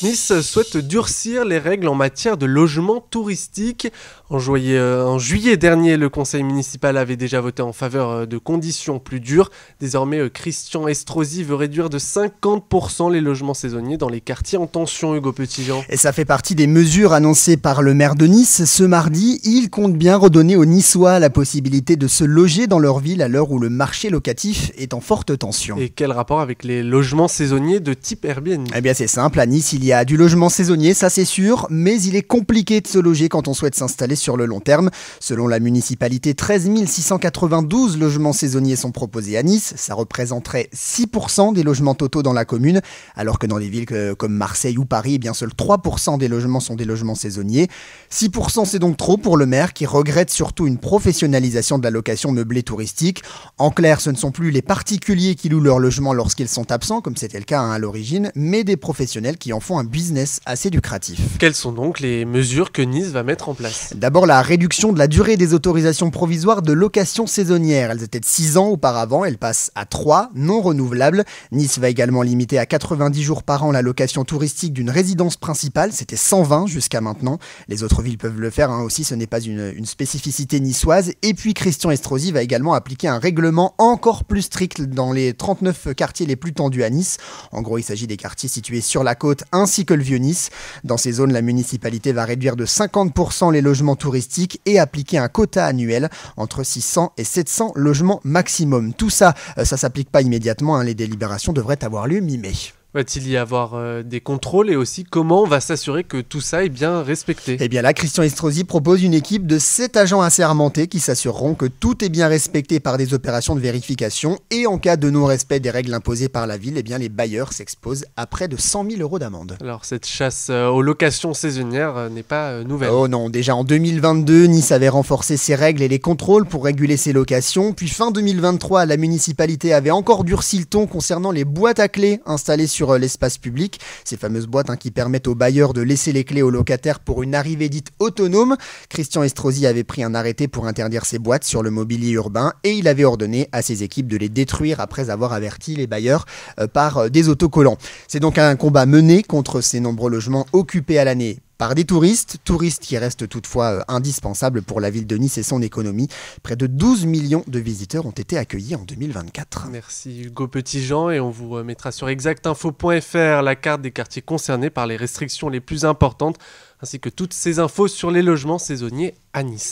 Nice souhaite durcir les règles en matière de logement touristique. En juillet dernier, le conseil municipal avait déjà voté en faveur de conditions plus dures. Désormais, Christian Estrosi veut réduire de 50% les logements saisonniers dans les quartiers en tension, Hugo Petitjean. Et ça fait partie des mesures annoncées par le maire de Nice. Ce mardi, il compte bien redonner aux Niçois la possibilité de se loger dans leur ville à l'heure où le marché locatif est en forte tension. Et quel rapport avec les logements saisonniers de type Airbnb? Eh bien c'est simple, à Nice il y a du logement saisonnier, ça c'est sûr, mais il est compliqué de se loger quand on souhaite s'installer sur le long terme. Selon la municipalité, 13 692 logements saisonniers sont proposés à Nice, ça représenterait 6% des logements totaux dans la commune, alors que dans les villes comme Marseille ou Paris, eh bien seuls 3% des logements sont des logements saisonniers. 6% c'est donc trop pour le maire qui regrette surtout une professionnalisation de la location meublée touristique. En clair, ce ne sont plus les particuliers qui louent leur logement lorsqu'ils sont absents, comme c'était le cas à l'origine, mais des professionnels qui en font un business assez lucratif. Quelles sont donc les mesures que Nice va mettre en place? D'abord, la réduction de la durée des autorisations provisoires de location saisonnière. Elles étaient de 6 ans auparavant, elles passent à 3, non renouvelables. Nice va également limiter à 90 jours par an la location touristique d'une résidence principale, c'était 120 jusqu'à maintenant. Les autres villes peuvent le faire aussi, ce n'est pas une spécificité niçoise. Et puis Christian Estrosi va également appliquer un règlement encore plus strict dans les 39 quartiers les plus tendus à Nice. En gros, il s'agit des quartiers situés sur la côte ainsi que le Vieux-Nice. Dans ces zones, la municipalité va réduire de 50% les logements touristiques et appliquer un quota annuel entre 600 et 700 logements maximum. Tout ça, ça s'applique pas immédiatement, les délibérations devraient avoir lieu mi-mai. Va-t-il y avoir des contrôles et aussi comment on va s'assurer que tout ça est bien respecté? Eh bien là, Christian Estrosi propose une équipe de 7 agents assermentés qui s'assureront que tout est bien respecté par des opérations de vérification et en cas de non-respect des règles imposées par la ville, eh bien les bailleurs s'exposent à près de 100 000 € d'amende. Alors cette chasse aux locations saisonnières n'est pas nouvelle. Oh non, déjà en 2022, Nice avait renforcé ses règles et les contrôles pour réguler ses locations. Puis fin 2023, la municipalité avait encore durci le ton concernant les boîtes à clés installées sur l'espace public, ces fameuses boîtes qui permettent aux bailleurs de laisser les clés aux locataires pour une arrivée dite autonome. Christian Estrosi avait pris un arrêté pour interdire ces boîtes sur le mobilier urbain et il avait ordonné à ses équipes de les détruire après avoir averti les bailleurs par des autocollants. C'est donc un combat mené contre ces nombreux logements occupés à l'année par des touristes qui restent toutefois indispensables pour la ville de Nice et son économie. Près de 12 millions de visiteurs ont été accueillis en 2024. Merci Hugo Petitjean et on vous mettra sur exactinfo.fr la carte des quartiers concernés par les restrictions les plus importantes ainsi que toutes ces infos sur les logements saisonniers à Nice.